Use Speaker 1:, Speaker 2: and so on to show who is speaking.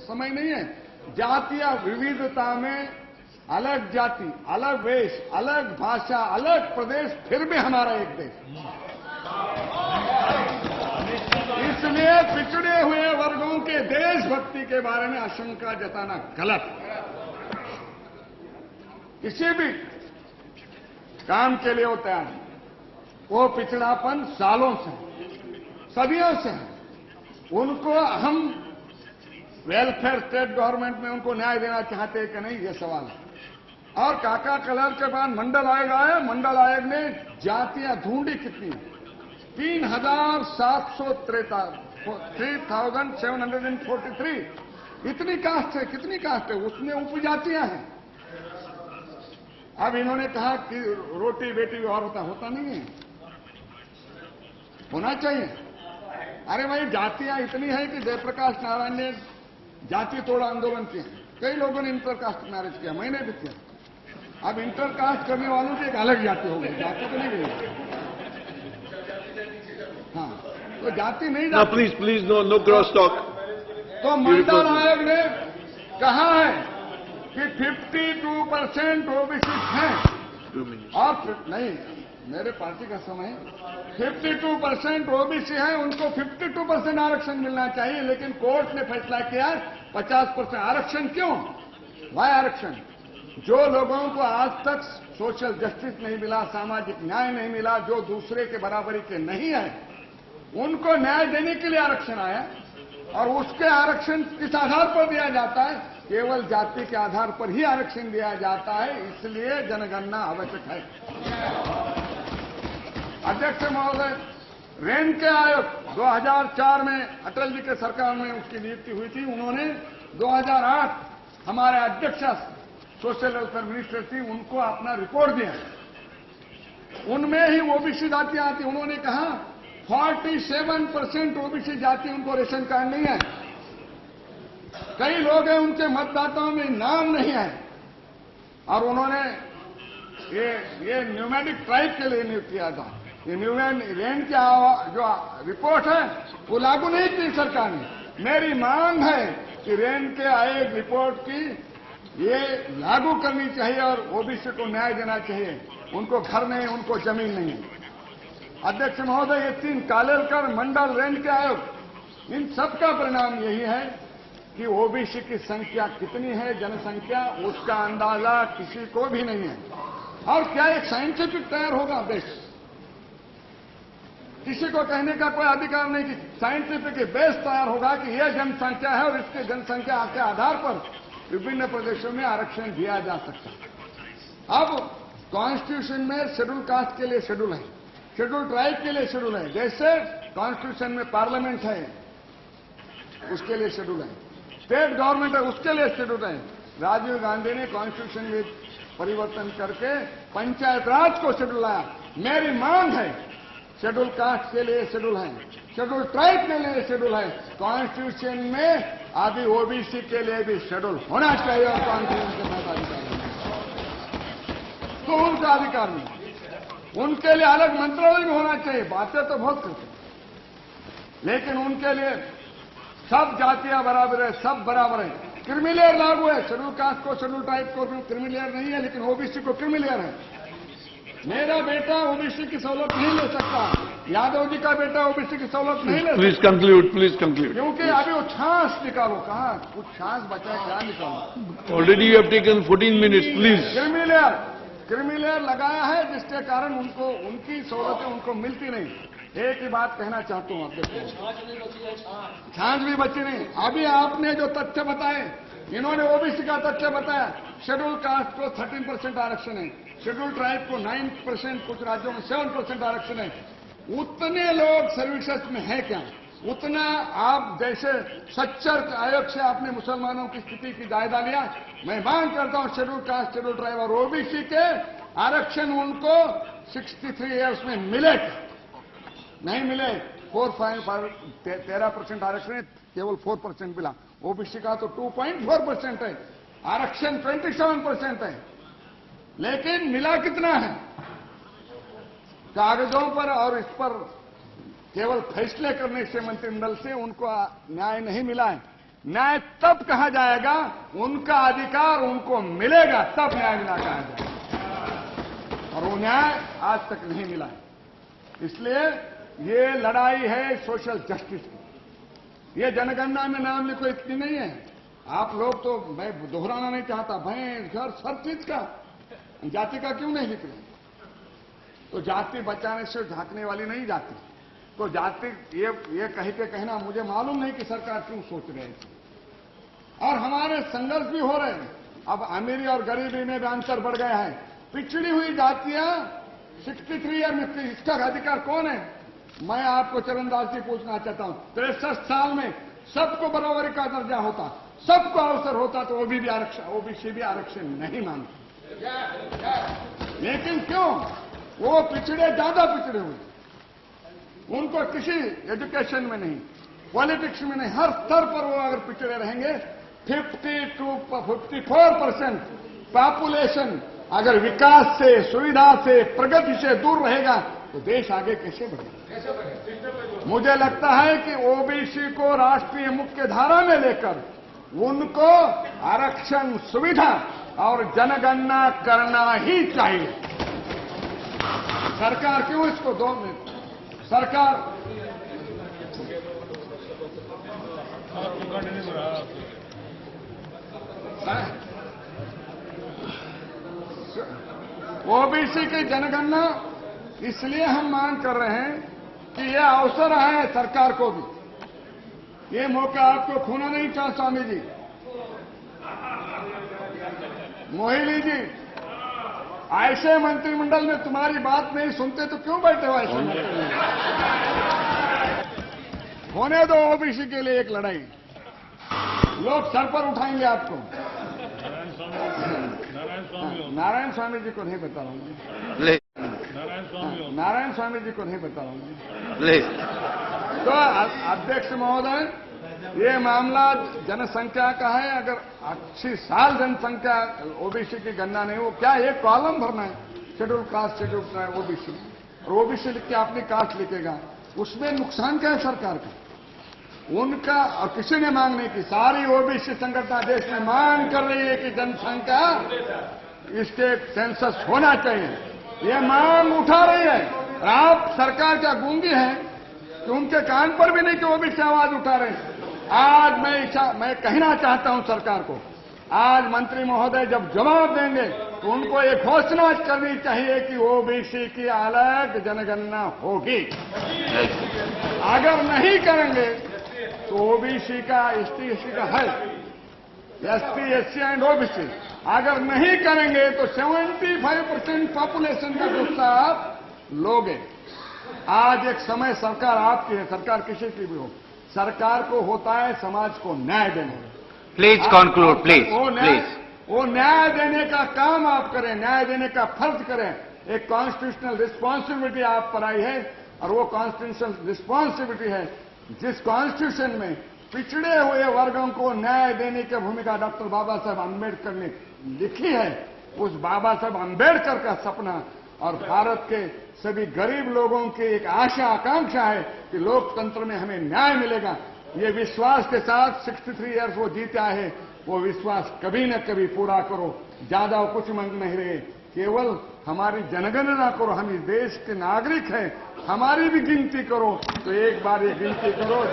Speaker 1: समय नहीं है। जातीय विविधता में अलग जाति, अलग वेश, अलग भाषा, अलग प्रदेश, फिर भी हमारा एक देश। इसलिए पिछड़े हुए वर्गों के देशभक्ति के बारे में आशंका जताना गलत है। किसी भी काम के लिए वो तैयार है। वो पिछड़ापन सालों से, सदियों से है। उनको हम वेलफेयर स्टेट गवर्नमेंट में उनको न्याय देना चाहते हैं कि नहीं, ये सवाल है। और काका कलर के बाद मंडल आयोग आया। मंडल आयोग ने जातियां ढूंढी कितनी, 3743 इतनी कास्ट है। कितनी कास्ट है? उसमें उपजातियां हैं। अब इन्होंने कहा कि रोटी बेटी और होता नहीं है, होना चाहिए। अरे भाई, जातियां इतनी है कि जयप्रकाश नारायण ने जाति तोड़ आंदोलन किया। कई लोगों ने इंटरकास्ट मैरिज किया, मैंने भी किया। अब इंटरकास्ट करने वालों की एक अलग जाति हो गई, जाति तो नहीं गई। हाँ, तो जाति नहीं जाती।
Speaker 2: Please no cross talk.
Speaker 1: तो मंडल आयोग ने कहा है कि 52% ओबीसी हैं। और नहीं, मेरे पार्टी का समय 52% ओबीसी है, उनको 52% आरक्षण मिलना चाहिए। लेकिन कोर्ट ने फैसला किया 50% आरक्षण। क्यों? वाई आरक्षण? जो लोगों को आज तक सोशल जस्टिस नहीं मिला, सामाजिक न्याय नहीं मिला, जो दूसरे के बराबरी के नहीं है, उनको न्याय देने के लिए आरक्षण आया। और उसके आरक्षण किस आधार पर दिया जाता है? केवल जाति के आधार पर ही आरक्षण दिया जाता है। इसलिए जनगणना आवश्यक है। अध्यक्ष महोदय, रेन के आयोग 2004 में अटल जी के सरकार में उसकी नियुक्ति हुई थी। उन्होंने 2008 हमारे अध्यक्ष सोशल वेलफेयर मिनिस्टर थी, उनको अपना रिपोर्ट दिया। उनमें ही ओबीसी जातियां आती। उन्होंने कहा 47% ओबीसी जाति, उनको रेशन कार्ड नहीं है। कई लोग हैं उनके मतदाताओं में नाम नहीं है। और उन्होंने ये न्यूमेटिक ट्राइब के लिए नियुक्त किया था। ये रेन की जो रिपोर्ट है वो लागू नहीं की सरकार ने। मेरी मांग है कि रेन के आयोग रिपोर्ट की ये लागू करनी चाहिए और ओबीसी को न्याय देना चाहिए। उनको घर नहीं, उनको जमीन नहीं है। अध्यक्ष महोदय, ये 3 कालेलकर, मंडल, रेन के आयोग, इन सबका परिणाम यही है कि ओबीसी की संख्या कितनी है, जनसंख्या, उसका अंदाजा किसी को भी नहीं है। और क्या एक साइंटिफिक तैयार होगा देश? किसी को कहने का कोई अधिकार नहीं कि साइंटिफिक बेस तैयार होगा कि यह जनसंख्या है और इसके जनसंख्या के आधार पर विभिन्न प्रदेशों में आरक्षण दिया जा सकता है। अब कॉन्स्टिट्यूशन में शेड्यूल कास्ट के लिए शेड्यूल है, शेड्यूल ट्राइब के लिए शेड्यूल है। जैसे कॉन्स्टिट्यूशन में पार्लियामेंट है, उसके लिए शेड्यूल है। स्टेट गवर्नमेंट है, उसके लिए शेड्यूल है। राजीव गांधी ने कॉन्स्टिट्यूशन में परिवर्तन करके पंचायत राज को शेड्यूल लाया। मेरी मांग है, शेड्यूल कास्ट के लिए शेड्यूल है, शेड्यूल ट्राइब के लिए शेड्यूल है। कॉन्स्टिट्यूशन में अभी ओबीसी के लिए भी शेड्यूल होना चाहिए। और कॉन्स्टिट्यूशन के तहत अधिकार तो उनका अधिकार नहीं। उनके लिए अलग मंत्रालय भी होना चाहिए। बातें तो बहुत करते हैं, लेकिन उनके लिए सब जातियां बराबर है, सब बराबर है। क्रिमिलेयर लागू है। शेड्यूल कास्ट को, शेड्यूल ट्राइब को क्रिमिलेयर नहीं है, लेकिन ओबीसी को क्रिमिलेयर है। मेरा बेटा ओबीसी की सहूलत नहीं ले सकता, यादव जी का बेटा ओबीसी की सहूलत नहीं ले सकता।
Speaker 2: Please conclude.
Speaker 1: क्योंकि अभी वो छाछ निकालो, कहाँ कुछ छाछ बचा है, क्या निकालो?
Speaker 2: Already you have taken 14 minutes, please.
Speaker 1: Creamy layer लगाया है, जिसके कारण उनको उनकी सहूलतें उनको मिलती नहीं। एक ही बात कहना चाहता हूं, छाछ भी बची नहीं। अभी आपने जो तथ्य बताए, इन्होंने ओबीसी का तथ्य बताया। शेड्यूल कास्ट को 13% आरक्षण है, शेड्यूल ट्राइब को 9%, कुछ राज्यों में 7% आरक्षण है। उतने लोग सर्विसेज में है क्या? उतना आप जैसे सच्चर आयोग से आपने मुसलमानों की स्थिति की जायजा लिया। मैं मांग करता हूं शेड्यूल कास्ट, शेड्यूल ट्राइब और ओबीसी के आरक्षण उनको 63 ईयर्स में मिले। नहीं मिले, 13% आरक्षण है, केवल 4% मिला। ओबीसी का तो 2.4% है, आरक्षण 27% है। लेकिन मिला कितना है? कागजों पर और इस पर केवल फैसले करने से मंत्रिमंडल से उनको न्याय नहीं मिला है। न्याय तब कहा जाएगा, उनका अधिकार उनको मिलेगा तब न्याय मिला कहा जाएगा, और वो न्याय आज तक नहीं मिला है। इसलिए ये लड़ाई है सोशल जस्टिस की। ये जनगणना में नाम लिखो इतनी नहीं है। आप लोग तो, मैं दोहराना नहीं चाहता, भैंस घर सब चीज का, जाति का क्यों नहीं लिख रहे? तो जाति बचाने से झांकने वाली नहीं जाती। तो जाति ये कह के कहना, मुझे मालूम नहीं कि सरकार क्यों सोच रही है। और हमारे संघर्ष भी हो रहे हैं। अब अमीरी और गरीबी में भी अंतर बढ़ गया है। पिछड़ी हुई जातियां 63 ईयर में इसका अधिकार कौन है? मैं आपको चरणदास जी पूछना चाहता हूं, 63 साल में सबको बराबरी का दर्जा होता, सबको अवसर होता, तो ओबीसी भी आरक्षण नहीं मांगते। लेकिन क्यों? वो पिछड़े, ज्यादा पिछड़े हुए, उनको किसी एजुकेशन में नहीं, पॉलिटिक्स में नहीं, हर स्तर पर वो अगर पिछड़े रहेंगे, 50 to 54% पॉपुलेशन अगर विकास से, सुविधा से, प्रगति से दूर रहेगा तो देश आगे कैसे बढ़ेगा? मुझे लगता है कि ओबीसी को राष्ट्रीय मुख्य धारा में लेकर उनको आरक्षण, सुविधा और जनगणना करना ही चाहिए। सरकार क्यों इसको दो में? सरकार ओबीसी की जनगणना इसलिए हम मांग कर रहे हैं कि यह अवसर है सरकार को भी। ये मौका आपको खोना नहीं चाहता। स्वामी जी, मोहिनी जी, ऐसे मंत्रिमंडल में तुम्हारी बात नहीं सुनते तो क्यों बैठे हो ऐसे मंत्रिमंडल? होने दो ओबीसी के लिए एक लड़ाई, लोग सर पर उठाएंगे आपको। नारायण स्वामी जी को नहीं बता रहा हूं, नारायण स्वामी जी को नहीं बता रहा हूं। तो अध्यक्ष महोदय, ये मामला जनसंख्या का है। अगर 80 साल जनसंख्या ओबीसी की गणना नहीं हो, क्या एक कॉलम भरना है शेड्यूल कास्ट, शेड्यूल ओबीसी, और ओबीसी लिख के अपनी कास्ट लिखेगा, उसमें नुकसान क्या है सरकार का? उनका, और किसी ने मांग नहीं की। सारी ओबीसी संगठन देश में मांग कर रही है कि जनसंख्या स्टेट सेंसस होना चाहिए। ये मांग उठा रही है, और आप सरकार क्या गूंगी है कि उनके कान पर भी नहीं कि ओबीसी आवाज उठा रहे हैं? आज मैं कहना चाहता हूं सरकार को, आज मंत्री महोदय जब जवाब देंगे तो उनको एक घोषणा करनी चाहिए कि ओबीसी की अलग जनगणना होगी। अगर नहीं करेंगे तो ओबीसी का, एसटी एससी का है, एसटी एससी एंड ओबीसी, अगर नहीं करेंगे तो 75% पॉपुलेशन का गुस्सा आप लोगे। आज एक समय सरकार आपकी है, सरकार किसी की भी हो, सरकार को होता है समाज को न्याय देने।
Speaker 3: Please conclude, please.
Speaker 1: वो न्याय देने का काम आप करें, न्याय देने का फर्ज करें। एक कॉन्स्टिट्यूशनल रिस्पॉन्सिबिलिटी आप पर आई है, और वो कॉन्स्टिट्यूशनल रिस्पॉन्सिबिलिटी है जिस कॉन्स्टिट्यूशन में पिछड़े हुए वर्गों को न्याय देने की भूमिका डॉक्टर बाबा साहब अम्बेडकर ने लिखी है। उस बाबा साहब अम्बेडकर का सपना और भारत के सभी गरीब लोगों की एक आशा आकांक्षा है कि लोकतंत्र में हमें न्याय मिलेगा। ये विश्वास के साथ 63 ईयर्स वो जीता है, वो विश्वास कभी न कभी पूरा करो। ज्यादा कुछ मांग नहीं रहे, केवल हमारी जनगणना करो। हम इस देश के नागरिक हैं, हमारी भी गिनती करो। तो एक बार ये गिनती करो।